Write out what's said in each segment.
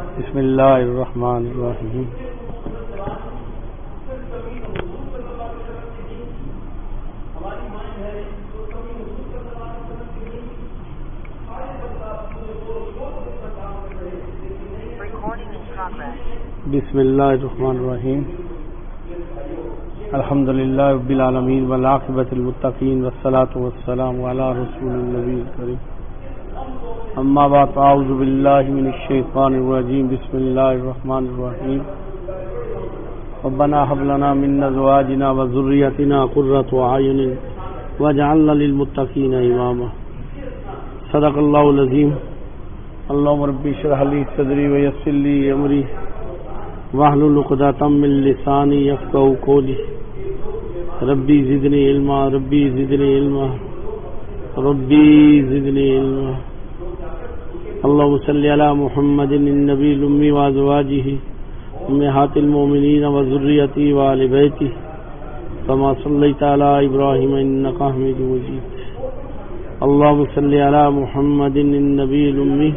بسم اللہ الرحمن الرحیم. بسم اللہ الرحمن الرحیم. الحمد للہ رب العالمین والعاقبۃ للمتقین والصلاۃ والسلام علی رسول النبی الکریم. اما بعد اعوذ باللہ من الشیطان الرجیم. بسم اللہ الرحمن الرحیم. ربنا هب لنا من ازواجنا وذريتنا قرة اعین واجعلنا للمتقین اماما. صدق اللہ العظیم. اللهم رب اشرح لي صدری ويسر لي امری واحلل عقدۃ من لسانی یفقهوا قولی. ربی زدنی علما ربی زدنی علما ربی زدنی علما. اللهم صل علی محمد النبی الامی وازواجہ امہات المؤمنین وذریتہ وآل بیتہ کما صلیت علی ابراہیم انک حمید مجید. اللهم صل علی محمد النبی الامی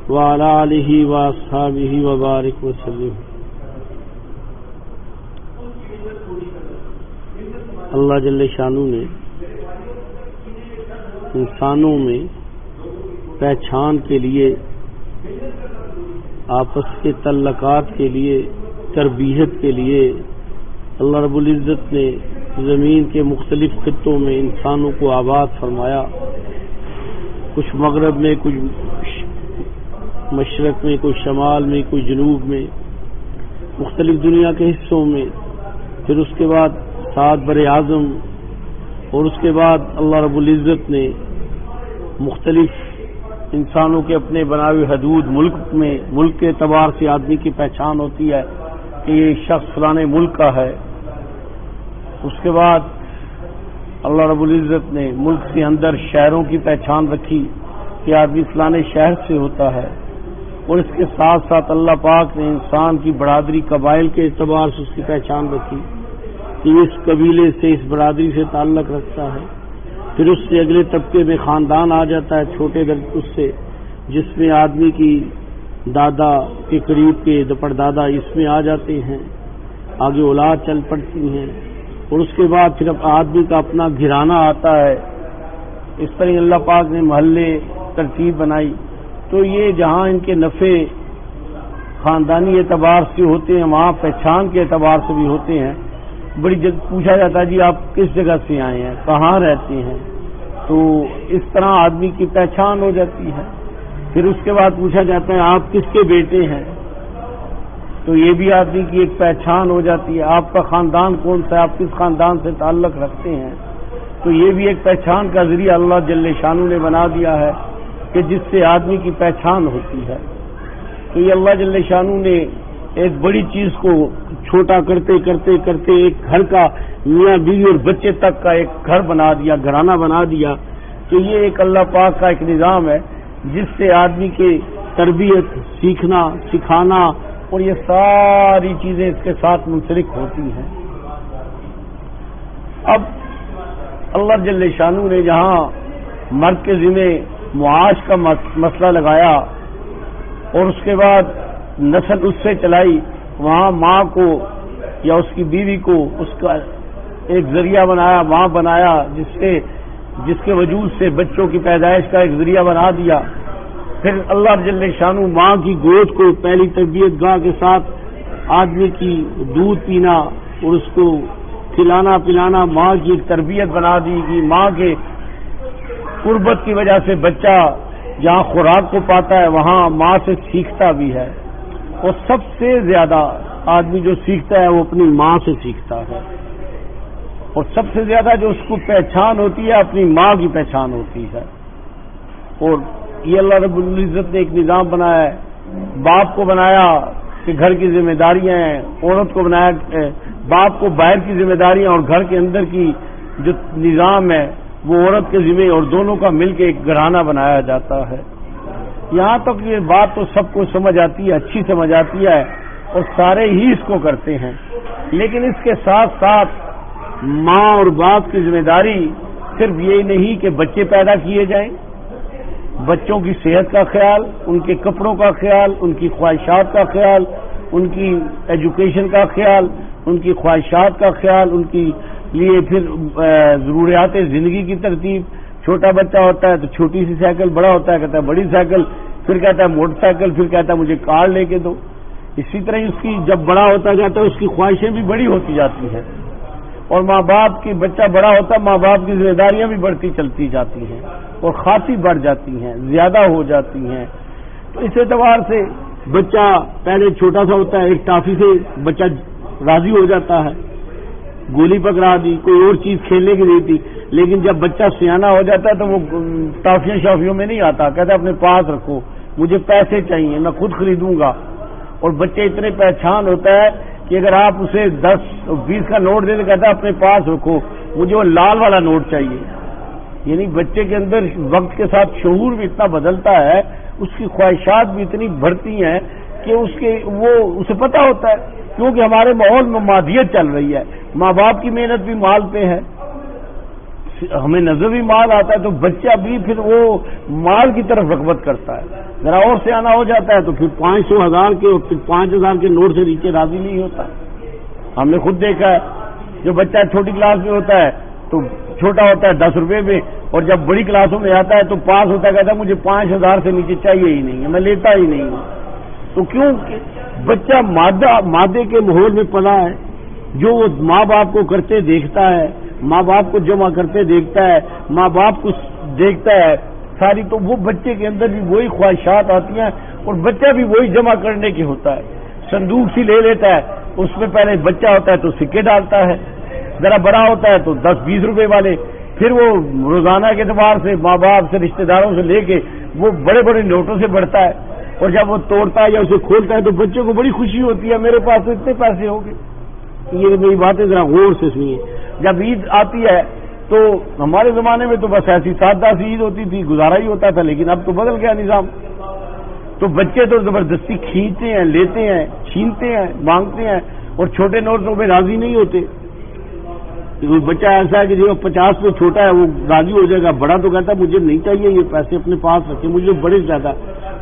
وعلی آلہ واصحابہ وبارک وسلم. اللہ جل شانہ نے انسانوں میں پہچان کے لیے، آپس کے تعلقات کے لیے، تربیت کے لیے اللہ رب العزت نے زمین کے مختلف خطوں میں انسانوں کو آباد فرمایا. کچھ مغرب میں، کچھ مشرق میں، کوئی شمال میں، کوئی جنوب میں، مختلف دنیا کے حصوں میں. پھر اس کے بعد 7 بر اعظم، اور اس کے بعد اللہ رب العزت نے مختلف انسانوں کے اپنے بنائے ہوئے حدود ملک کے اعتبار سے آدمی کی پہچان ہوتی ہے کہ یہ شخص فلانے ملک کا ہے. اس کے بعد اللہ رب العزت نے ملک کے اندر شہروں کی پہچان رکھی کہ آدمی فلانے شہر سے ہوتا ہے. اور اس کے ساتھ ساتھ اللہ پاک نے انسان کی برادری قبائل کے اعتبار سے اس کی پہچان رکھی کہ اس قبیلے سے، اس برادری سے تعلق رکھتا ہے. پھر اس سے اگلے طبقے میں خاندان آ جاتا ہے، چھوٹے اس سے، جس میں آدمی کی دادا کے قریب کے پردادا اس میں آ جاتے ہیں، آگے اولاد چل پڑتی ہیں. اور اس کے بعد پھر اب آدمی کا اپنا گھرانہ آتا ہے. اس طرح اللہ پاک نے محلے ترتیب بنائی. تو یہ جہاں ان کے نفع خاندانی اعتبار سے ہوتے ہیں، وہاں پہچان کے اعتبار سے بھی ہوتے ہیں. بڑی جگہ پوچھا جاتا ہے جی آپ کس جگہ سے آئے ہیں، کہاں رہتے ہیں، تو اس طرح آدمی کی پہچان ہو جاتی ہے. پھر اس کے بعد پوچھا جاتا ہے آپ کس کے بیٹے ہیں، تو یہ بھی آدمی کی ایک پہچان ہو جاتی ہے. آپ کا خاندان کون سا ہے، آپ کس خاندان سے تعلق رکھتے ہیں، تو یہ بھی ایک پہچان کا ذریعہ اللہ جل شانہ نے بنا دیا ہے کہ جس سے آدمی کی پہچان ہوتی ہے. تو یہ اللہ جل شانہ نے ایک بڑی چیز کو چھوٹا کرتے کرتے کرتے ایک گھر کا، میاں بیوی اور بچے تک کا ایک گھر بنا دیا، گھرانہ بنا دیا. تو یہ ایک اللہ پاک کا ایک نظام ہے جس سے آدمی کے تربیت، سیکھنا، سکھانا اور یہ ساری چیزیں اس کے ساتھ منسلک ہوتی ہیں. اب اللہ جل شانہ نے جہاں مرد کے ذمہ معاش کا مسئلہ لگایا اور اس کے بعد نسل اس سے چلائی، وہاں ماں کو یا اس کی بیوی کو اس کا ایک ذریعہ بنایا، ماں بنایا، جس کے وجود سے بچوں کی پیدائش کا ایک ذریعہ بنا دیا. پھر اللہ جل شانہ ماں کی گود کو پہلی تربیت گاہ کے ساتھ آدمی کی دودھ پینا اور اس کو کھلانا پلانا ماں کی ایک تربیت بنا دی گی. ماں کے قربت کی وجہ سے بچہ جہاں خوراک کو پاتا ہے وہاں ماں سے سیکھتا بھی ہے. اور سب سے زیادہ آدمی جو سیکھتا ہے وہ اپنی ماں سے سیکھتا ہے. اور سب سے زیادہ جو اس کو پہچان ہوتی ہے اپنی ماں کی پہچان ہوتی ہے. اور یہ اللہ رب العزت نے ایک نظام بنایا ہے. باپ کو بنایا کہ گھر کی ذمہ داریاں ہیں، عورت کو بنایا، باپ کو باہر کی ذمہ داریاں اور گھر کے اندر کی جو نظام ہے وہ عورت کے ذمہ، اور دونوں کا مل کے ایک گھرانہ بنایا جاتا ہے. یہاں تک یہ بات تو سب کو سمجھ آتی ہے، اچھی سمجھ آتی ہے اور سارے ہی اس کو کرتے ہیں. لیکن اس کے ساتھ ساتھ ماں اور باپ کی ذمہ داری صرف یہ نہیں کہ بچے پیدا کیے جائیں، بچوں کی صحت کا خیال، ان کے کپڑوں کا خیال، ان کی خواہشات کا خیال، ان کی ایجوکیشن کا خیال، ان کی خواہشات کا خیال، ان کی لیے پھر ضروریات زندگی کی ترتیب. چھوٹا بچہ ہوتا ہے تو چھوٹی سی سائیکل، بڑا ہوتا ہے کہتا ہے بڑی سائیکل، پھر کہتا ہے موٹر سائیکل، پھر کہتا ہے مجھے کار لے کے دو. اسی طرح اس کی جب بڑا ہوتا جاتا ہے اس کی خواہشیں بھی بڑی ہوتی جاتی ہیں، اور ماں باپ کی بچہ بڑا ہوتا ہے، ماں باپ کی ذمہ داریاں بھی بڑھتی چلتی جاتی ہیں اور خاصی بڑھ جاتی ہیں، زیادہ ہو جاتی ہیں. تو اس اعتبار سے بچہ پہلے چھوٹا سا ہوتا ہے، ایک ٹافی سے بچہ راضی ہو جاتا ہے، گولی پکڑا دی، کوئی اور چیز کھیلنے کی نہیں تھی. لیکن جب بچہ سیانا ہو جاتا ہے تو وہ ٹافیوں شافیوں میں نہیں آتا، کہتا ہے اپنے پاس رکھو، مجھے پیسے چاہیے، میں خود خریدوں گا. اور بچے اتنے پہچان ہوتا ہے کہ اگر آپ اسے 10-20 کا نوٹ دیں تو کہتا ہے اپنے پاس رکھو، مجھے وہ لال والا نوٹ چاہیے. یعنی بچے کے اندر وقت کے ساتھ شعور بھی اتنا بدلتا ہے، اس کی خواہشات بھی اتنی بڑھتی ہیں کہ اسے پتہ ہوتا ہے، کیونکہ ہمارے ماحول میں مادیت چل رہی ہے. ماں باپ کی محنت بھی مال پہ ہے، ہمیں نظر بھی مال آتا ہے، تو بچہ بھی پھر وہ مال کی طرف رغبت کرتا ہے. ذرا اور سے آنا ہو جاتا ہے تو پھر 500,000 کے اور پھر 5,000 کے نوٹ سے نیچے راضی نہیں ہوتا. ہم نے خود دیکھا ہے، جو بچہ چھوٹی کلاس میں ہوتا ہے تو چھوٹا ہوتا ہے 10 روپے میں، اور جب بڑی کلاسوں میں آتا ہے تو پاس ہوتا ہے، کہتا ہے مجھے 5,000 سے نیچے چاہیے ہی نہیں ہے، میں لیتا ہی نہیں ہوں. تو کیوں؟ بچہ مادے کے ماحول میں پلا ہے، جو وہ ماں باپ کو کرتے دیکھتا ہے، ماں باپ کو جمع کرتے دیکھتا ہے، ماں باپ کو دیکھتا ہے ساری، تو وہ بچے کے اندر بھی وہی خواہشات آتی ہیں اور بچہ بھی وہی جمع کرنے کی ہوتا ہے. صندوق سی لے لیتا ہے، اس میں پہلے بچہ ہوتا ہے تو سکے ڈالتا ہے، ذرا بڑا ہوتا ہے تو 10-20 روپے والے، پھر وہ روزانہ کے اعتبار سے ماں باپ سے رشتہ داروں سے لے کے وہ بڑے بڑے نوٹوں سے بڑھتا ہے. اور جب وہ توڑتا ہے یا اسے کھولتا ہے تو بچے کو بڑی خوشی ہوتی ہے، میرے پاس تو اتنے پیسے ہوں گے. یہ میری باتیں ذرا غور سے سنیے. جب عید آتی ہے تو ہمارے زمانے میں تو بس ایسی سادہ سی عید ہوتی تھی، گزارا ہی ہوتا تھا، لیکن اب تو بدل گیا نظام. تو بچے تو زبردستی کھینچتے ہیں، لیتے ہیں، چھینتے ہیں، مانگتے ہیں، اور چھوٹے نوٹوں پہ راضی نہیں ہوتے. بچہ ایسا ہے کہ جو 50 پہ چھوٹا ہے وہ راضی ہو جائے گا، بڑا تو کہتا ہے مجھے نہیں چاہیے یہ پیسے، اپنے پاس رکھے، مجھے بڑے زیادہ.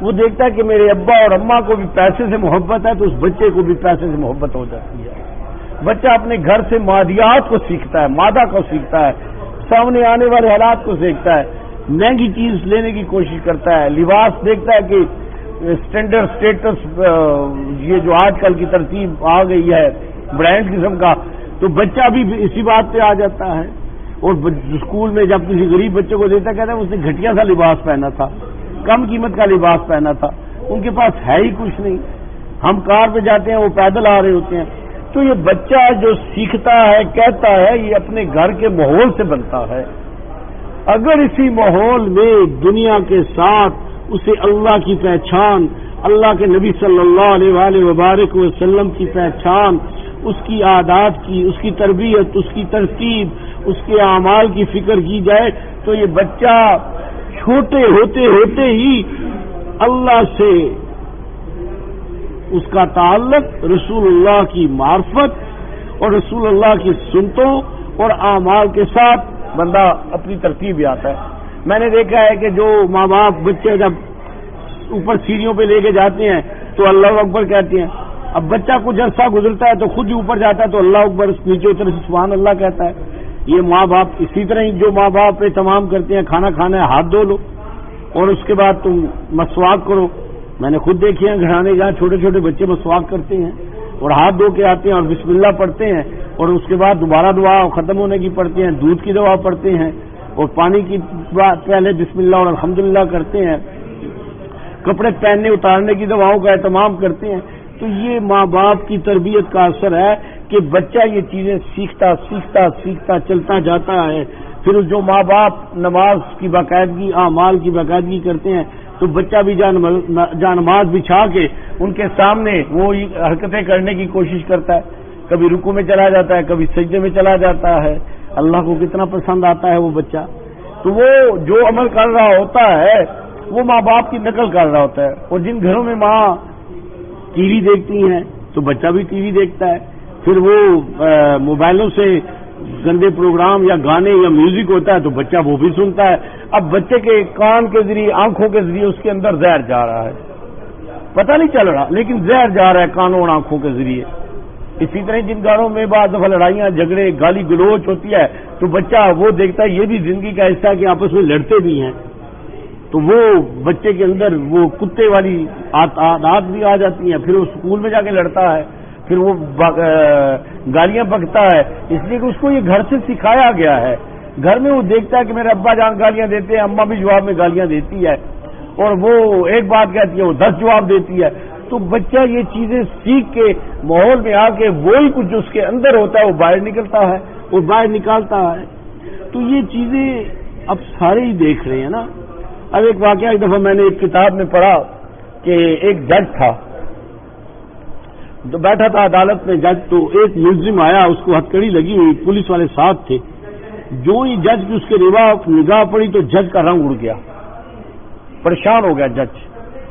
وہ دیکھتا ہے کہ میرے ابا اور اماں کو بھی پیسے سے محبت ہے، تو اس بچے کو بھی پیسے سے محبت ہو جاتی ہے. بچہ اپنے گھر سے مادیات کو سیکھتا ہے، مادہ کو سیکھتا ہے، سامنے آنے والے حالات کو سیکھتا ہے، مہنگی چیز لینے کی کوشش کرتا ہے، لباس دیکھتا ہے کہ اسٹینڈرڈ اسٹیٹس، یہ جو آج کل کی ترتیب آ گئی ہے برانڈ قسم کا، تو بچہ بھی اسی بات پہ آ جاتا ہے. اور اسکول میں جب کسی غریب بچے کو دیتا کہتا ہے اس نے گھٹیا سا لباس پہنا تھا، کم قیمت کا لباس پہنا تھا، ان کے پاس ہے ہی کچھ نہیں. ہم کار پہ جاتے ہیں، وہ پیدل آ رہے ہوتے ہیں. تو یہ بچہ جو سیکھتا ہے، کہتا ہے، یہ اپنے گھر کے ماحول سے بنتا ہے. اگر اسی ماحول میں دنیا کے ساتھ اسے اللہ کی پہچان، اللہ کے نبی صلی اللہ علیہ وآلہ وبارک وسلم کی پہچان، اس کی عادات کی، اس کی تربیت، اس کی ترتیب، اس کے اعمال کی فکر کی جائے تو یہ بچہ چھوٹے ہوتے ہوتے ہی اللہ سے اس کا تعلق، رسول اللہ کی معرفت اور رسول اللہ کی سنتوں اور اعمال کے ساتھ بندہ اپنی ترتیب بھی آتا ہے. میں نے دیکھا ہے کہ جو ماں باپ بچے جب اوپر سیڑھیوں پہ لے کے جاتے ہیں تو اللہ اکبر کہتے ہیں. اب بچہ کچھ عرصہ گزرتا ہے تو خود ہی اوپر جاتا ہے تو اللہ اکبر، نیچے اتر سے سبحان اللہ کہتا ہے. یہ ماں باپ اسی طرح ہی جو ماں باپ تمام کرتے ہیں، کھانا کھانا ہے ہاتھ دھو لو اور اس کے بعد تم مسواک کرو. میں نے خود دیکھے ہیں گھرانے جہاں چھوٹے چھوٹے بچے مسواک کرتے ہیں اور ہاتھ دھو کے آتے ہیں اور بسم اللہ پڑھتے ہیں اور اس کے بعد دوبارہ دعا ختم ہونے کی پڑھتے ہیں، دودھ کی دعا پڑھتے ہیں اور پانی کی پہلے بسم اللہ اور الحمدللہ کرتے ہیں، کپڑے پہننے اتارنے کی دعاؤں کا اہتمام کرتے ہیں. تو یہ ماں باپ کی تربیت کا اثر ہے کہ بچہ یہ چیزیں سیکھتا سیکھتا سیکھتا چلتا جاتا ہے. پھر جو ماں باپ نماز کی باقاعدگی، اعمال کی باقاعدگی کرتے ہیں تو بچہ بھی جا نماز بچھا کے ان کے سامنے وہ حرکتیں کرنے کی کوشش کرتا ہے. کبھی رکوع میں چلا جاتا ہے، کبھی سجدے میں چلا جاتا ہے. اللہ کو کتنا پسند آتا ہے وہ بچہ. تو وہ جو عمل کر رہا ہوتا ہے وہ ماں باپ کی نقل کر رہا ہوتا ہے. اور جن گھروں میں ماں ٹی وی دیکھتی ہیں تو بچہ بھی ٹی وی دیکھتا ہے. پھر وہ موبائلوں سے گندے پروگرام یا گانے یا میوزک ہوتا ہے تو بچہ وہ بھی سنتا ہے. اب بچے کے کان کے ذریعے آنکھوں کے ذریعے اس کے اندر زہر جا رہا ہے، پتہ نہیں چل رہا لیکن زہر جا رہا ہے کانوں اور آنکھوں کے ذریعے۔ اسی طرح جن گھروں میں بعض دفعہ لڑائیاں جھگڑے گالی گلوچ ہوتی ہے تو بچہ وہ دیکھتا ہے یہ بھی زندگی کا حصہ ہے کہ آپس میں لڑتے بھی ہیں، تو وہ بچے کے اندر وہ کتے والی عادات بھی آ جاتی ہیں، پھر وہ اسکول میں جا کے لڑتا ہے، پھر وہ گالیاں بکتا ہے، اس لیے کہ اس کو یہ گھر سے سکھایا گیا ہے۔ گھر میں وہ دیکھتا ہے کہ میرے ابا جان گالیاں دیتے ہیں، اماں بھی جواب میں گالیاں دیتی ہے، اور وہ ایک بات کہتی ہے وہ 10 جواب دیتی ہے، تو بچہ یہ چیزیں سیکھ کے ماحول میں آ کے وہی کچھ جو اس کے اندر ہوتا ہے وہ باہر نکلتا ہے، اور باہر نکالتا ہے۔ تو یہ چیزیں اب سارے ہی دیکھ رہے ہیں نا۔ اب ایک واقعہ ایک دفعہ میں نے ایک کتاب میں پڑھا کہ ایک جج تھا، تو بیٹھا تھا عدالت میں جج، تو ایک ملزم آیا، اس کو ہتھکڑی لگی ہوئی، پولیس والے ساتھ تھے، جو ہی جج کی اس کے نگاہ پڑی تو جج کا رنگ اڑ گیا، پریشان ہو گیا جج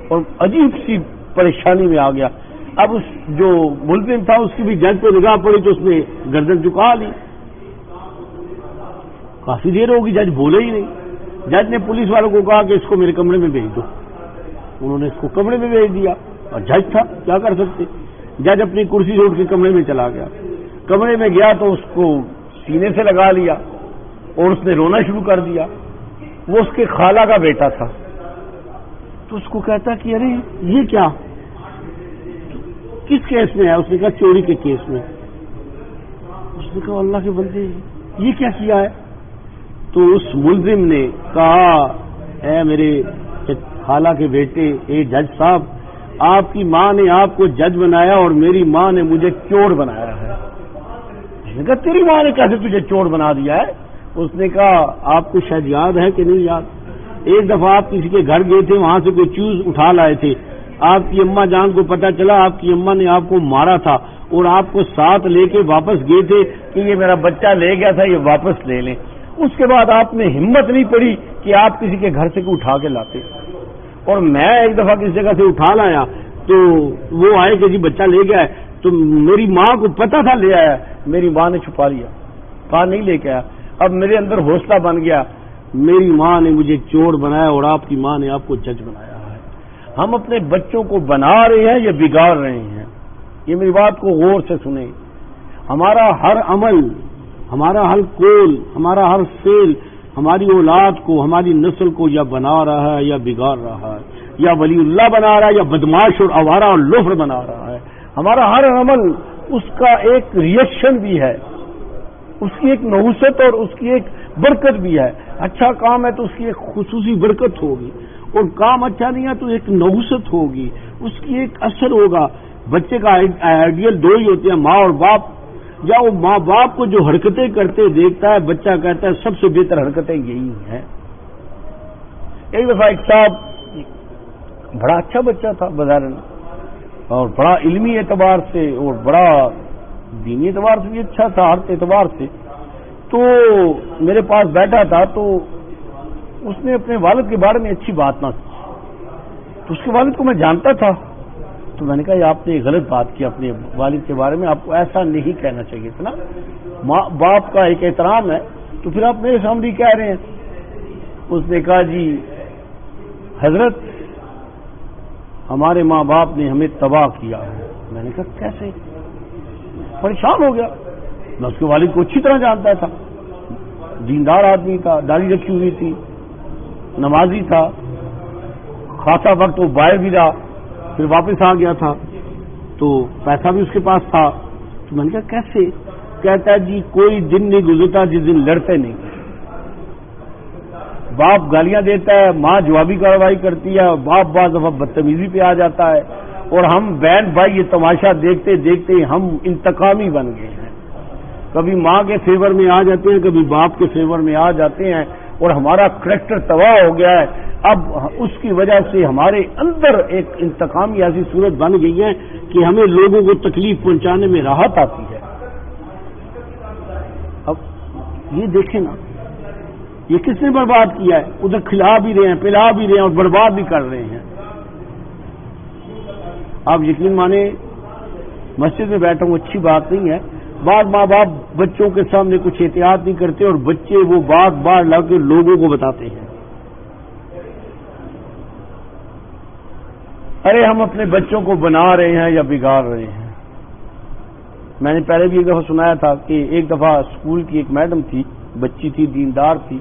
اور عجیب سی پریشانی میں آ گیا۔ اب اس جو ملزم تھا اس کی بھی جج پہ نگاہ پڑی تو اس نے گردن جھکا لی، کافی دیر ہوگی جج بولے ہی نہیں۔ جج نے پولیس والوں کو کہا کہ اس کو میرے کمرے میں بھیج دو، انہوں نے اس کو کمرے میں بھیج دیا، اور جج تھا کیا کر سکتے۔ جج اپنی کرسی سے اٹھ کے کمرے میں چلا گیا، کمرے میں گیا تو اس کو سینے سے لگا لیا اور اس نے رونا شروع کر دیا۔ وہ اس کے خالہ کا بیٹا تھا، تو اس کو کہتا کہ ارے یہ کیا، کس کیس میں ہے؟ اس نے کہا چوری کے کیس میں۔ اس نے کہا اللہ کے بندے یہ کیا کیا ہے؟ تو اس ملزم نے کہا اے میرے خالہ کے بیٹے، اے جج صاحب، آپ کی ماں نے آپ کو جج بنایا اور میری ماں نے مجھے چور بنایا ہے۔ اس نے کہا تیری ماں نے کیسے تجھے چور بنا دیا ہے؟ اس نے کہا آپ کو شاید یاد ہے کہ نہیں یاد، ایک دفعہ آپ کسی کے گھر گئے تھے، وہاں سے کوئی چیز اٹھا لائے تھے، آپ کی اماں جان کو پتا چلا، آپ کی اماں نے آپ کو مارا تھا اور آپ کو ساتھ لے کے واپس گئے تھے کہ یہ میرا بچہ لے گیا تھا، یہ واپس لے لیں۔ اس کے بعد آپ نے ہمت نہیں پڑی کہ آپ کسی کے گھر سے اٹھا کے لاتے، اور میں ایک دفعہ کسی جگہ سے اٹھا لایا تو وہ آئے کہ جی بچہ لے گیا ہے، تو میری ماں کو پتا تھا لے آیا، میری ماں نے چھپا لیا، کہا نہیں لے کے آیا۔ اب میرے اندر حوصلہ بن گیا، میری ماں نے مجھے چور بنایا اور آپ کی ماں نے آپ کو جج بنایا ہے۔ ہم اپنے بچوں کو بنا رہے ہیں یا بگاڑ رہے ہیں؟ یہ میری بات کو غور سے سنیں۔ ہمارا ہر عمل، ہمارا ہر قول، ہمارا ہر فعل ہماری اولاد کو، ہماری نسل کو یا بنا رہا ہے یا بگاڑ رہا ہے، یا ولی اللہ بنا رہا ہے یا بدماش اور آوارہ اور لوفر بنا رہا ہے۔ ہمارا ہر عمل اس کا ایک ریئیکشن بھی ہے، اس کی ایک نحوست اور اس کی ایک برکت بھی ہے۔ اچھا کام ہے تو اس کی ایک خصوصی برکت ہوگی، اور کام اچھا نہیں ہے تو ایک نحوست ہوگی، اس کی ایک اثر ہوگا۔ بچے کا آئیڈیل دو ہی ہوتے ہیں، ماں اور باپ۔ یا وہ ماں باپ کو جو حرکتیں کرتے دیکھتا ہے، بچہ کہتا ہے سب سے بہتر حرکتیں یہی ہیں۔ ایک دفعہ ایک صاحب، بڑا اچھا بچہ تھا بظاہر، اور بڑا علمی اعتبار سے اور بڑا دینی اعتبار سے بھی اچھا تھا، ہر اعتبار سے، تو میرے پاس بیٹھا تھا، تو اس نے اپنے والد کے بارے میں اچھی بات نہ کی، تو اس کے والد کو میں جانتا تھا، تو میں نے کہا یہ آپ نے غلط بات کی اپنے والد کے بارے میں، آپ کو ایسا نہیں کہنا چاہیے تھا نا، ماں باپ کا ایک احترام ہے، تو پھر آپ میرے سامنے کہہ رہے ہیں۔ اس نے کہا جی حضرت ہمارے ماں باپ نے ہمیں تباہ کیا ہے۔ میں نے کہا کیسے؟ پریشان ہو گیا۔ میں اس کے والد کو اچھی طرح جانتا تھا، دیندار آدمی تھا، داڑھی رکھی ہوئی تھی، نمازی تھا، خاصا وقت وہ باہر بھی رہا، پھر واپس آ گیا تھا، تو پیسہ بھی اس کے پاس تھا۔ تو میں نے کہا کیسے؟ کہتا ہے جی کوئی دن نہیں گزرتا جس دن لڑتے نہیں، باپ گالیاں دیتا ہے، ماں جوابی کارروائی کرتی ہے، باپ بعض دفعہ بدتمیزی پہ آ جاتا ہے، اور ہم بہن بھائی یہ تماشا دیکھتے دیکھتے ہم انتقامی بن گئے ہیں، کبھی ماں کے فیور میں آ جاتے ہیں، کبھی باپ کے فیور میں آ جاتے ہیں، اور ہمارا کریکٹر تباہ ہو گیا ہے۔ اب اس کی وجہ سے ہمارے اندر ایک انتقامی ایسی صورت بن گئی ہے کہ ہمیں لوگوں کو تکلیف پہنچانے میں راحت آتی ہے۔ اب یہ دیکھیں نا، یہ کس نے برباد کیا ہے؟ ادھر کھلا بھی رہے ہیں، پلا بھی رہے ہیں، اور برباد بھی کر رہے ہیں۔ آپ یقین مانیں، مسجد میں بیٹھا ہوں اچھی بات نہیں ہے، بعض ماں باپ بچوں کے سامنے کچھ احتیاط نہیں کرتے اور بچے وہ بات بار لا کے لوگوں کو بتاتے ہیں، ارے ہم اپنے بچوں کو بنا رہے ہیں یا بگاڑ رہے ہیں؟ میں نے پہلے بھی ایک دفعہ سنایا تھا کہ ایک دفعہ اسکول کی ایک میڈم تھی، بچی تھی، دیندار تھی،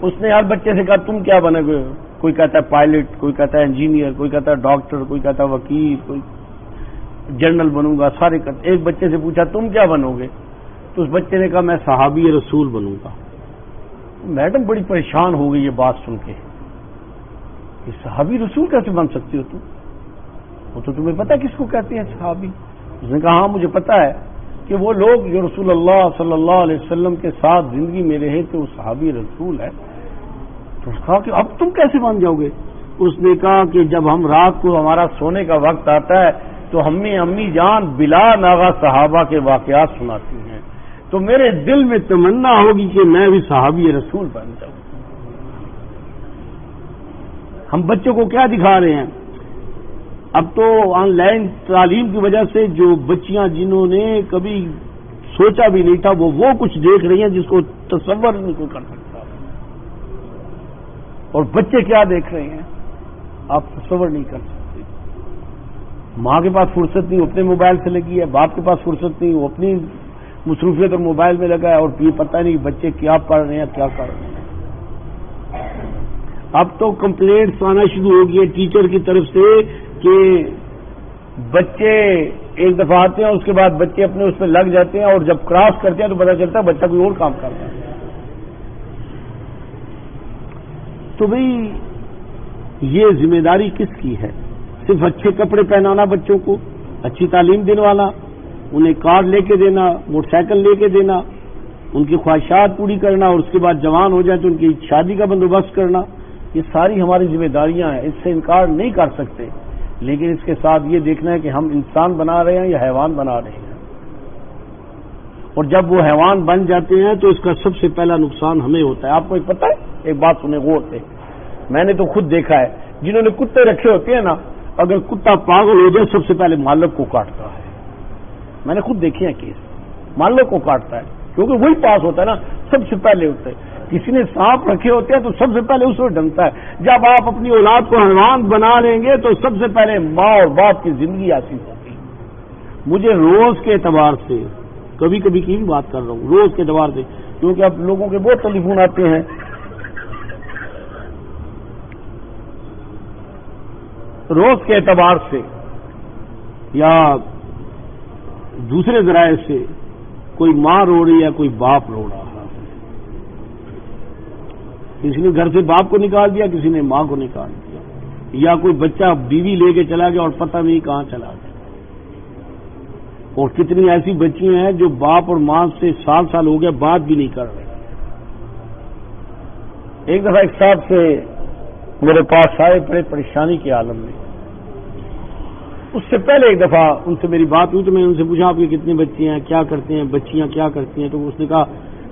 اس نے ہر بچے سے کہا تم کیا بنو گے؟ کوئی کہتا ہے پائلٹ، کوئی کہتا ہے انجینئر، کوئی کہتا ہے ڈاکٹر، کوئی کہتا ہے وکیل، کوئی جنرل بنوں گا، سارے کہتے۔ ایک بچے سے پوچھا تم کیا بنو گے؟ تو اس بچے نے کہا میں صحابی رسول بنوں گا۔ میڈم بڑی پریشان ہو گئی یہ بات سن کے کہ صحابی رسول کیسے بن سکتی ہو تم؟ وہ تو تمہیں پتا کس کو کہتے ہیں صحابی؟ اس نے کہا ہاں مجھے پتا ہے کہ وہ لوگ جو رسول اللہ صلی اللہ علیہ وسلم کے ساتھ زندگی میں رہے تھے وہ صحابی رسول ہے۔ تو اس نے کہا کہ اب تم کیسے بن جاؤ گے؟ اس نے کہا کہ جب ہم رات کو ہمارا سونے کا وقت آتا ہے تو ہمیں امی جان بلا ناغہ صحابہ کے واقعات سناتی ہیں، تو میرے دل میں تمنا ہوگی کہ میں بھی صحابی رسول بن جاؤں۔ ہم بچوں کو کیا دکھا رہے ہیں؟ اب تو آن لائن تعلیم کی وجہ سے جو بچیاں جنہوں نے کبھی سوچا بھی نہیں تھا وہ کچھ دیکھ رہی ہیں جس کو تصور نہیں کوئی کر سکتا، اور بچے کیا دیکھ رہے ہیں آپ تصور نہیں کر سکتے۔ ماں کے پاس فرصت نہیں، وہ اپنے موبائل سے لگی ہے، باپ کے پاس فرصت نہیں، وہ اپنی مصروفیت اور موبائل میں لگا ہے، اور یہ پتہ نہیں بچے کیا پڑھ رہے ہیں کیا کر رہے ہیں۔ اب تو کمپلینٹس آنا شروع ہو گئی ہے ٹیچر کی طرف سے کہ بچے ایک دفعہ آتے ہیں، اس کے بعد بچے اپنے اس پہ لگ جاتے ہیں، اور جب کراس کرتے ہیں تو پتہ چلتا ہے بچہ کوئی اور کام کر رہا ہے۔ تو بھئی یہ ذمہ داری کس کی ہے؟ صرف اچھے کپڑے پہنانا بچوں کو، اچھی تعلیم دلوانا، انہیں کار لے کے دینا، موٹر سائیکل لے کے دینا، ان کی خواہشات پوری کرنا، اور اس کے بعد جوان ہو جائے تو ان کی شادی کا بندوبست کرنا، یہ ساری ہماری ذمہ داریاں ہیں، اس سے انکار نہیں کر سکتے، لیکن اس کے ساتھ یہ دیکھنا ہے کہ ہم انسان بنا رہے ہیں یا حیوان بنا رہے ہیں، اور جب وہ حیوان بن جاتے ہیں تو اس کا سب سے پہلا نقصان ہمیں ہوتا ہے۔ آپ کو ایک پتہ ہے، ایک بات سنیں غور سے، میں نے تو خود دیکھا ہے، جنہوں نے کتے رکھے ہوتے ہیں نا، اگر کتا پاگل ہو جائے سب سے پہلے مالک کو کاٹتا ہے۔ میں نے خود دیکھے ہیں کیس، مالک کو کاٹتا ہے کیونکہ وہی پاس ہوتا ہے نا، سب سے پہلے ہوتا ہے۔ کسی نے سانپ رکھے ہوتے ہیں تو سب سے پہلے اس کو ڈنگتا ہے۔ جب آپ اپنی اولاد کو حیوان بنا لیں گے تو سب سے پہلے ماں اور باپ کی زندگی حاصل ہوگی۔ مجھے روز کے اعتبار سے، کبھی کبھی کی بھی بات کر رہا ہوں، روز کے اعتبار سے، کیونکہ اب لوگوں کے بہت ٹیلی فون آتے ہیں، روز کے اعتبار سے یا دوسرے ذرائع سے کوئی ماں رو رہی ہے، کوئی باپ رو رہا ہے، کسی نے گھر سے باپ کو نکال دیا، کسی نے ماں کو نکال دیا، یا کوئی بچہ بیوی لے کے چلا گیا اور پتہ نہیں کہاں چلا گیا، اور کتنی ایسی بچیاں ہیں جو باپ اور ماں سے سال ہو گیا بات بھی نہیں کر رہے۔ ایک دفعہ ایک صاحب سے میرے پاس آئے بڑے پریشانی کے عالم میں، اس سے پہلے ایک دفعہ ان سے میری بات ہوئی تو میں نے ان سے پوچھا آپ کی کتنی بچیاں ہیں، کیا کرتے ہیں، بچیاں کیا کرتی ہیں؟ تو اس نے کہا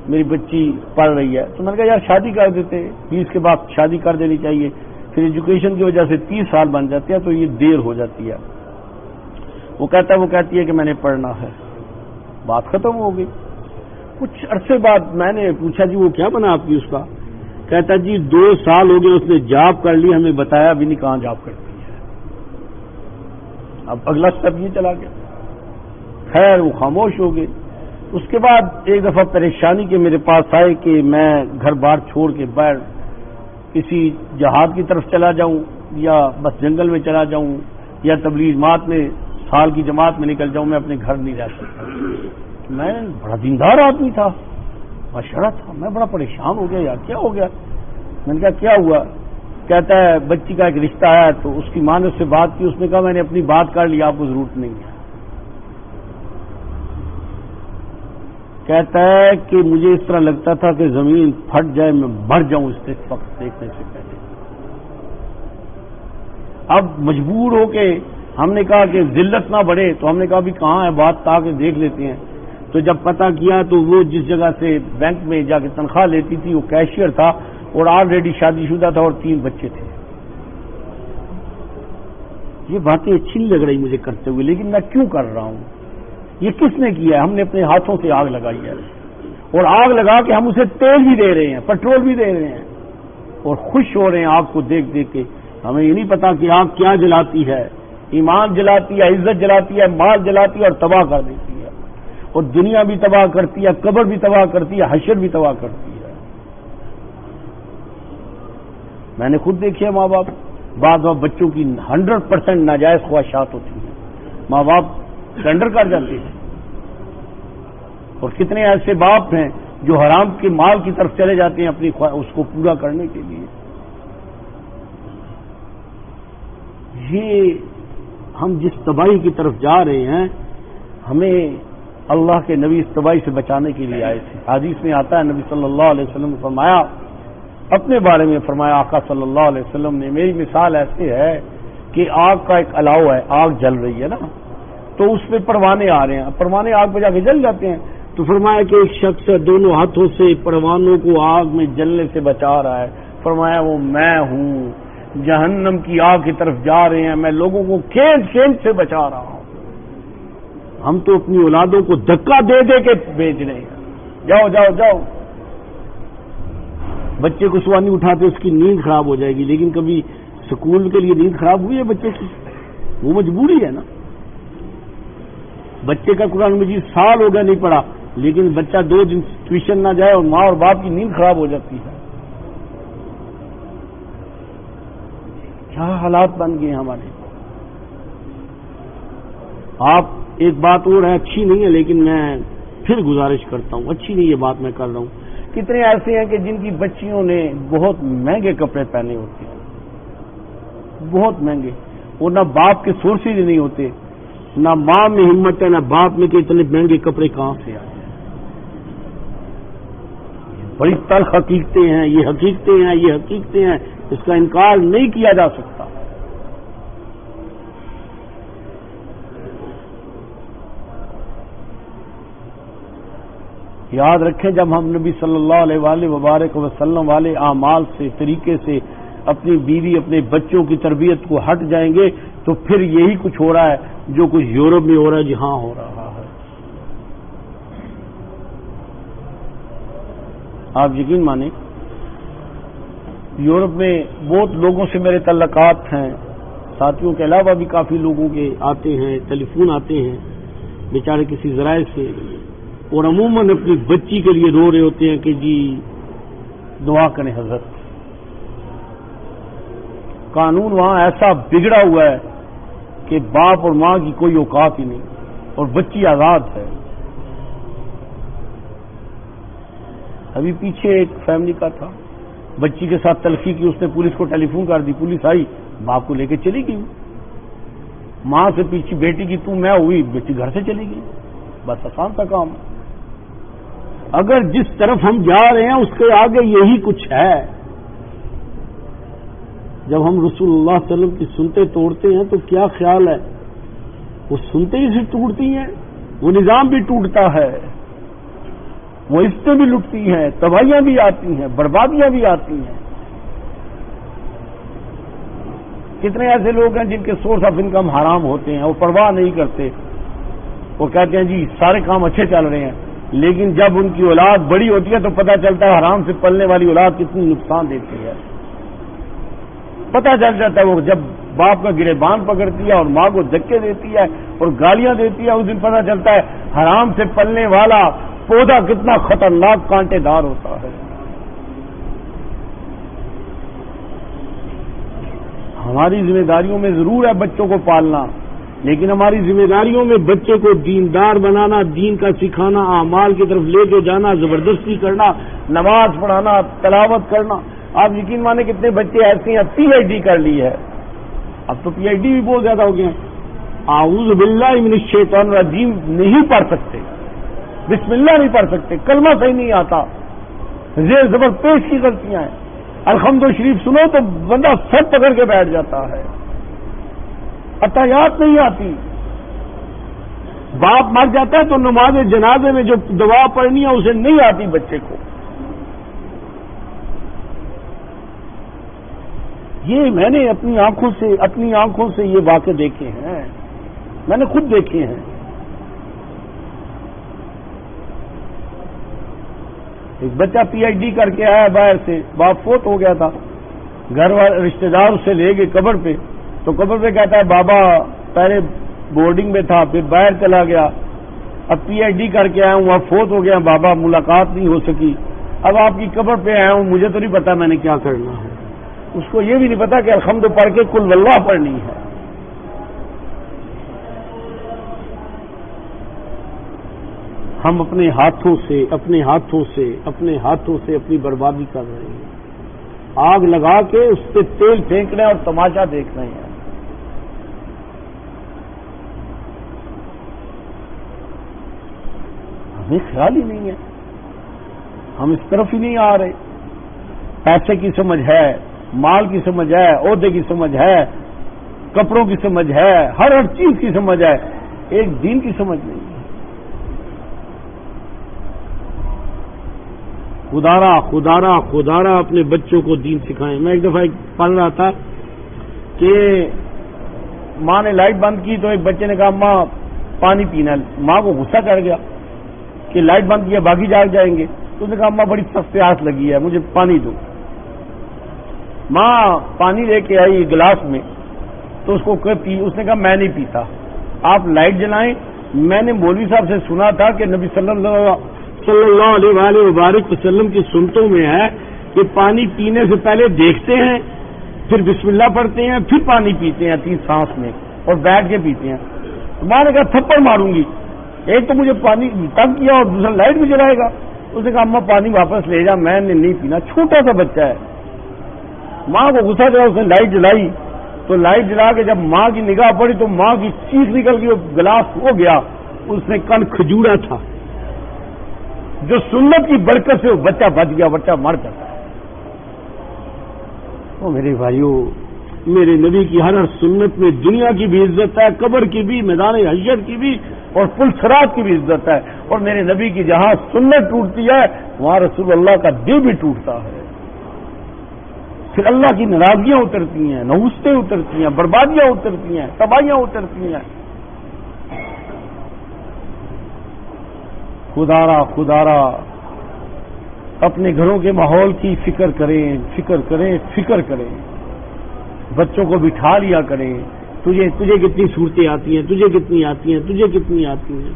میری بچی پڑھ رہی ہے۔ تو میں نے کہا یار شادی کر دیتے، 20 کے بعد شادی کر دینی چاہیے، پھر ایجوکیشن کی وجہ سے 30 سال بن جاتے ہیں تو یہ دیر ہو جاتی ہے۔ وہ کہتی ہے کہ میں نے پڑھنا ہے، بات ختم ہو گئی۔ کچھ عرصے بعد میں نے پوچھا جی وہ کیا بنا آپ کی؟ اس کا کہتا جی 2 سال ہو گئے اس نے جاب کر لی، ہمیں بتایا بھی نہیں کہاں جاب کرتی ہے۔ اب اگلا سٹیپ یہ چلا گیا، خیر وہ خاموش ہو گئے۔ اس کے بعد ایک دفعہ پریشانی کے میرے پاس آئے کہ میں گھر بار چھوڑ کے باہر کسی جہاد کی طرف چلا جاؤں، یا بس جنگل میں چلا جاؤں، یا تبلیغ جماعت میں سال کی جماعت میں نکل جاؤں، میں اپنے گھر نہیں رہ سکتا۔ میں بڑا دیندار آدمی تھا، ماشاءاللہ تھا، میں بڑا پریشان ہو گیا، یار کیا ہو گیا؟ میں نے کہا کیا ہوا؟ کہتا ہے بچی کا ایک رشتہ آیا تو اس کی ماں نے اس سے بات کی، اس نے کہا میں نے اپنی بات کر لی، آپ کو ضرورت نہیں ہے۔ کہتا ہے کہ مجھے اس طرح لگتا تھا کہ زمین پھٹ جائے، میں مر جاؤں اس وقت دیکھنے سے پہلے۔ اب مجبور ہو کے ہم نے کہا کہ ذلت نہ بڑھے، تو ہم نے کہا بھی کہاں ہے بات، تاکہ دیکھ لیتے ہیں۔ تو جب پتہ کیا تو وہ جس جگہ سے بینک میں جا کے تنخواہ لیتی تھی وہ کیشیئر تھا، اور آلریڈی شادی شدہ تھا اور 3 بچے تھے۔ یہ باتیں اچھی نہیں لگ رہی مجھے کرتے ہوئے، لیکن میں کیوں کر رہا ہوں؟ یہ کس نے کیا ہے؟ ہم نے اپنے ہاتھوں سے آگ لگائی ہے، اور آگ لگا کے ہم اسے تیل بھی دے رہے ہیں، پیٹرول بھی دے رہے ہیں، اور خوش ہو رہے ہیں آگ کو دیکھ دیکھ کے ہمیں یہ نہیں پتا کہ آگ کیا جلاتی ہے، ایمان جلاتی ہے، عزت جلاتی ہے، مال جلاتی ہے اور تباہ کر دیتی ہے، اور دنیا بھی تباہ کرتی ہے، قبر بھی تباہ کرتی ہے، حشر بھی تباہ کرتی ہے۔ میں نے خود دیکھی ہے ماں باپ، بعض بچوں کی 100% ناجائز خواہشات ہوتی ہیں، ماں باپ سرنڈر کر جاتے ہیں، اور کتنے ایسے باپ ہیں جو حرام کے مال کی طرف چلے جاتے ہیں اپنی اس کو پورا کرنے کے لیے۔ یہ ہم جس تباہی کی طرف جا رہے ہیں، ہمیں اللہ کے نبی اس تباہی سے بچانے کے لیے آئے تھے۔ حدیث میں آتا ہے نبی صلی اللہ علیہ وسلم نے فرمایا، اپنے بارے میں فرمایا آقا صلی اللہ علیہ وسلم نے، میری مثال ایسے ہے کہ آگ کا ایک الاؤ ہے، آگ جل رہی ہے نا، تو اس پہ پروانے آ رہے ہیں، پروانے آگ پہ جا کے جل جاتے ہیں، تو فرمایا کہ ایک شخص دونوں ہاتھوں سے پروانوں کو آگ میں جلنے سے بچا رہا ہے، فرمایا وہ میں ہوں، جہنم کی آگ کی طرف جا رہے ہیں، میں لوگوں کو کھینچ کھینچ سے بچا رہا ہوں۔ ہم تو اپنی اولادوں کو دھکا دے دے کے بھیج رہے ہیں، جاؤ جاؤ جاؤ۔ بچے کو صبح نہیں اٹھاتے، اس کی نیند خراب ہو جائے گی، لیکن کبھی سکول کے لیے نیند خراب ہوئی ہے بچے کی؟ وہ مجبوری ہے نا۔ بچے کا قرآن مجید سال ہو گیا نہیں پڑھا، لیکن بچہ 2 دن ٹیوشن نہ جائے اور ماں اور باپ کی نیند خراب ہو جاتی ہے۔ کیا حالات بن گئے ہمارے۔ آپ ایک بات اور ہے، اچھی نہیں ہے لیکن میں پھر گزارش کرتا ہوں، اچھی نہیں یہ بات میں کر رہا ہوں، کتنے ایسے ہیں کہ جن کی بچیوں نے بہت مہنگے کپڑے پہنے ہوتے ہیں، بہت مہنگے، اور نہ باپ کے سورسز نہیں ہوتے، نہ ماں میں ہمت ہے نہ باپ میں کہ اتنے مہنگے کپڑے کہاں سے آئے۔ بڑی تلخ حقیقتیں ہیں، یہ حقیقتیں ہیں، یہ حقیقتیں ہیں، اس کا انکار نہیں کیا جا سکتا۔ یاد رکھیں، جب ہم نبی صلی اللہ علیہ وآلہ وبارک وسلم والے اعمال سے، طریقے سے اپنی بیوی اپنے بچوں کی تربیت کو ہٹ جائیں گے تو پھر یہی کچھ ہو رہا ہے جو کچھ یورپ میں ہو رہا ہے، جہاں ہو رہا ہے۔ آپ یقین مانیں، یورپ میں بہت لوگوں سے میرے تعلقات ہیں، ساتھیوں کے علاوہ بھی کافی لوگوں کے آتے ہیں، ٹیلی فون آتے ہیں بیچارے کسی ذرائع سے، اور عموماً اپنی بچی کے لیے رو رہے ہوتے ہیں کہ جی دعا کریں حضرت۔ قانون وہاں ایسا بگڑا ہوا ہے کہ باپ اور ماں کی کوئی اوقات ہی نہیں، اور بچی آزاد ہے۔ ابھی پیچھے ایک فیملی کا تھا، بچی کے ساتھ تلخی کی، اس نے پولیس کو ٹیلی فون کر دی، پولیس آئی، باپ کو لے کے چلی گئی، ماں سے پیچھے بیٹی کی تو میں ہوئی، بیٹی گھر سے چلی گئی، بس آسان سا کام۔ اگر جس طرف ہم جا رہے ہیں اس کے آگے یہی کچھ ہے۔ جب ہم رسول اللہ صلی اللہ علیہ وسلم کی سنتے توڑتے ہیں تو کیا خیال ہے، وہ سنتے ہی سے ٹوٹتی ہیں، وہ نظام بھی ٹوٹتا ہے، وہ عزتیں بھی لٹتی ہیں، تباہیاں بھی آتی ہیں، بربادیاں بھی آتی ہیں۔ کتنے ایسے لوگ ہیں جن کے سورس آف انکم حرام ہوتے ہیں، وہ پرواہ نہیں کرتے، وہ کہتے ہیں جی سارے کام اچھے چل رہے ہیں، لیکن جب ان کی اولاد بڑی ہوتی ہے تو پتہ چلتا ہے حرام سے پلنے والی اولاد کتنی نقصان دیتی ہے۔ پتہ چل جاتا ہے، وہ جب باپ کا گریبان پکڑتی ہے اور ماں کو دھکے دیتی ہے اور گالیاں دیتی ہے، اس دن پتہ چلتا ہے حرام سے پلنے والا پودا کتنا خطرناک کانٹے دار ہوتا ہے۔ ہماری ذمہ داریوں میں ضرور ہے بچوں کو پالنا، لیکن ہماری ذمہ داریوں میں بچے کو دیندار بنانا، دین کا سکھانا، اعمال کی طرف لے کے جانا، زبردستی کرنا، نماز پڑھانا، تلاوت کرنا۔ آپ یقین مانے کتنے بچے ایسے ہیں پی ایچ ڈی کر لی ہے، اب تو پی ایچ ڈی بھی بہت زیادہ ہو گئے ہیں، اعوذ باللہ من الشیطان الرجیم نہیں پڑھ سکتے، بسم اللہ نہیں پڑھ سکتے، کلمہ صحیح نہیں آتا، زیر زبر پیش کی غلطیاں ہیں، الحمد شریف سنو تو بندہ سر پکڑ کے بیٹھ جاتا ہے، عطیات نہیں آتی، باپ مر جاتا ہے تو نماز جنازے میں جو دعا پڑھنی ہے اسے نہیں آتی بچے کو۔ یہ میں نے اپنی آنکھوں سے یہ واقعے دیکھے ہیں، میں نے خود دیکھے ہیں۔ ایک بچہ پی ایچ ڈی کر کے آیا باہر سے، باپ فوت ہو گیا تھا، گھر والے رشتے دار اسے لے گئے قبر پہ، تو قبر پہ کہتا ہے بابا پہلے بورڈنگ میں تھا، پھر باہر چلا گیا، اب پی ایچ ڈی کر کے آیا ہوں، اب فوت ہو گیا بابا، ملاقات نہیں ہو سکی، اب آپ کی قبر پہ آیا ہوں، مجھے تو نہیں پتا میں نے کیا کرنا ہے۔ اس کو یہ بھی نہیں پتا کہ الحمد پڑھ کے قل واللہ پڑھنی ہے۔ ہم اپنے ہاتھوں سے اپنی بربادی کر رہے ہیں، آگ لگا کے اس پہ تیل پھینک رہے ہیں اور تماشا دیکھ رہے ہیں۔ ہمیں خیال ہی نہیں ہے، ہم اس طرف ہی نہیں آ رہے۔ پیسے کی سمجھ ہے، مال کی سمجھ ہے، عہدے کی سمجھ ہے، کپڑوں کی سمجھ ہے، ہر چیز کی سمجھ ہے، ایک دین کی سمجھ نہیں ہے۔ خدارا اپنے بچوں کو دین سکھائیں۔ میں ایک دفعہ پڑھ رہا تھا کہ ماں نے لائٹ بند کی تو ایک بچے نے کہا ماں پانی پینا ہے، ماں کو غصہ چڑھ گیا کہ لائٹ بند کیا باقی جاگ جائیں گے، تو اس نے کہا ماں بڑی سخت پیاس لگی ہے، مجھے پانی دو۔ ماں پانی لے کے آئی گلاس میں، تو اس کو پی، اس نے کہا میں نہیں پیتا، آپ لائٹ جلائیں۔ میں نے مولوی صاحب سے سنا تھا کہ نبی صلی اللہ علیہ وآلہ وبارک وسلم کی سنتوں میں ہے کہ پانی پینے سے پہلے دیکھتے ہیں، پھر بسم اللہ پڑھتے ہیں، پھر پانی پیتے ہیں 3 سانس میں، اور بیٹھ کے پیتے ہیں۔ تو ماں نے کہا تھپڑ ماروں گی، ایک تو مجھے پانی تنگ کیا اور دوسرا لائٹ بھی جلائے گا۔ اس نے کہا اماں پانی واپس لے جا، میں نے نہیں پینا، چھوٹا سا بچہ ہے۔ ماں کو غصہ چڑھا، اس نے لائٹ جلائی، تو لائٹ جلا کے جب ماں کی نگاہ پڑی تو ماں کی چیخ نکل گئی، وہ گلاس ہو گیا، اس نے کن کھجورا تھا، جو سنت کی برکت سے وہ بچہ بچ گیا، بچہ مر جاتا ہے۔ وہ میرے بھائیوں، میرے نبی کی ہر سنت میں دنیا کی بھی عزت ہے، قبر کی بھی، میدان حشر کی بھی، اور پل صراط کی بھی عزت ہے۔ اور میرے نبی کی جہاں سنت ٹوٹتی ہے وہاں رسول اللہ کا دل بھی ٹوٹتا ہے، پھر اللہ کی ناراضگیاں اترتی ہیں، نحوستیں اترتی ہیں، بربادیاں اترتی ہیں، تباہیاں اترتی ہیں۔ خدارا اپنے گھروں کے ماحول کی فکر کریں، بچوں کو بٹھا لیا کریں، تجھے کتنی صورتیں آتی ہیں، تجھے کتنی آتی ہیں۔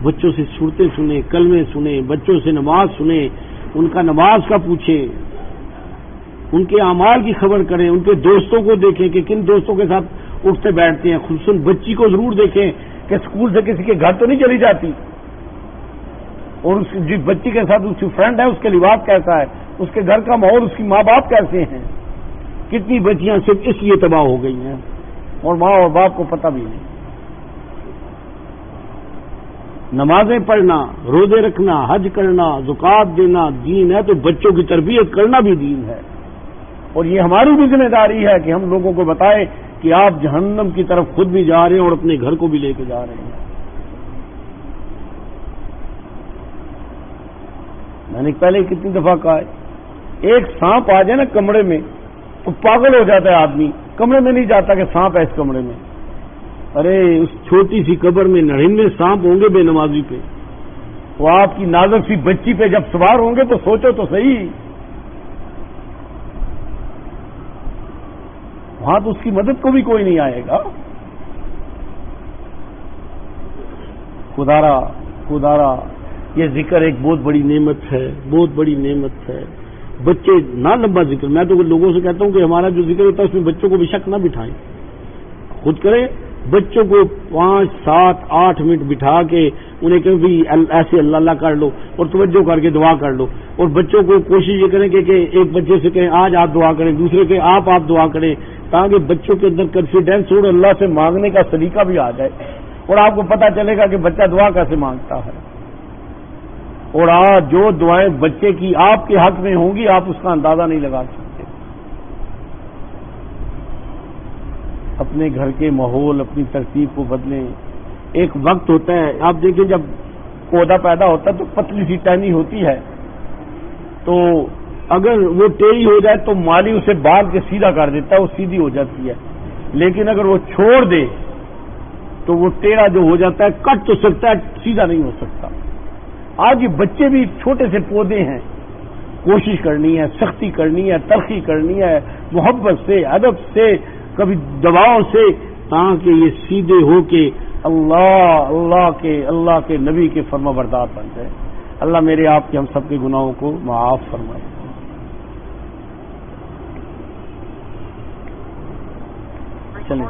بچوں سے صورتیں سنیں، کلمے سنیں، بچوں سے نماز سنیں، ان کا نماز کا پوچھیں، ان کے اعمال کی خبر کریں، ان کے دوستوں کو دیکھیں کہ کن دوستوں کے ساتھ اٹھتے بیٹھتے ہیں، خصوصاً بچی کو ضرور دیکھیں کہ اسکول سے کسی کے گھر تو نہیں چلی جاتی، اور جس بچی کے ساتھ اس کی فرینڈ ہے اس کے لباس کیسا ہے، اس کے گھر کا ماحول، اس کی ماں باپ کیسے ہیں۔ کتنی بچیاں صرف اس لیے تباہ ہو گئی ہیں اور ماں اور باپ کو پتہ بھی نہیں۔ نمازیں پڑھنا، روزے رکھنا، حج کرنا، زکوٰۃ دینا دین ہے، تو بچوں کی تربیت کرنا بھی دین ہے، اور یہ ہماری بھی ذمہ داری ہے کہ ہم لوگوں کو بتائیں کہ آپ جہنم کی طرف خود بھی جا رہے ہیں اور اپنے گھر کو بھی لے کے جا رہے ہیں۔ میں نے پہلے کتنی دفعہ کہا ہے، ایک سانپ آ جائے نا کمرے میں تو پاگل ہو جاتا ہے آدمی، کمرے میں نہیں جاتا کہ سانپ ہے اس کمرے میں۔ ارے اس چھوٹی سی قبر میں 99 سانپ ہوں گے بے نمازی پہ، وہ آپ کی نازک سی بچی پہ جب سوار ہوں گے تو سوچو تو صحیح، وہاں تو اس کی مدد کو بھی کوئی نہیں آئے گا۔ خدارا یہ ذکر ایک بہت بڑی نعمت ہے، بچے نہ لمبا ذکر، میں تو لوگوں سے کہتا ہوں کہ ہمارا جو ذکر ہوتا ہے اس میں بچوں کو بے شک نہ بٹھائیں، خود کریں، بچوں کو 5, 7, 8 منٹ بٹھا کے انہیں کہ بھی ایسے اللہ اللہ کر لو اور توجہ کر کے دعا کر لو، اور بچوں کو کوشش یہ کریں کہ ایک بچے سے کہیں آج آپ دعا کریں، دوسرے کے آپ دعا کریں، تاکہ بچوں کے اندر کانفیڈینس اور اللہ سے مانگنے کا سلیقہ بھی آ جائے، اور آپ کو پتہ چلے گا کہ بچہ دعا کیسے مانگتا ہے، اور آج جو دعائیں بچے کی آپ کے حق میں ہوں گی آپ اس کا اندازہ نہیں لگا سکتے۔ اپنے گھر کے ماحول، اپنی ترتیب کو بدلیں۔ ایک وقت ہوتا ہے، آپ دیکھیں جب پودا پیدا ہوتا ہے تو پتلی سی ٹہنی ہوتی ہے، تو اگر وہ ٹیڑھی ہو جائے تو مالی اسے باندھ کے سیدھا کر دیتا ہے، وہ سیدھی ہو جاتی ہے، لیکن اگر وہ چھوڑ دے تو وہ ٹیڑھا جو ہو جاتا ہے کٹ تو سکتا ہے، سیدھا نہیں ہو سکتا۔ آج یہ بچے بھی چھوٹے سے پودے ہیں، کوشش کرنی ہے، سختی کرنی ہے، تلخی کرنی ہے، محبت سے، ادب سے، کبھی دباؤ سے، تاکہ یہ سیدھے ہو کے اللہ کے نبی کے فرما بردار بن جائے۔ اللہ میرے آپ کے ہم سب کے گناہوں کو معاف فرمائے۔ چلیں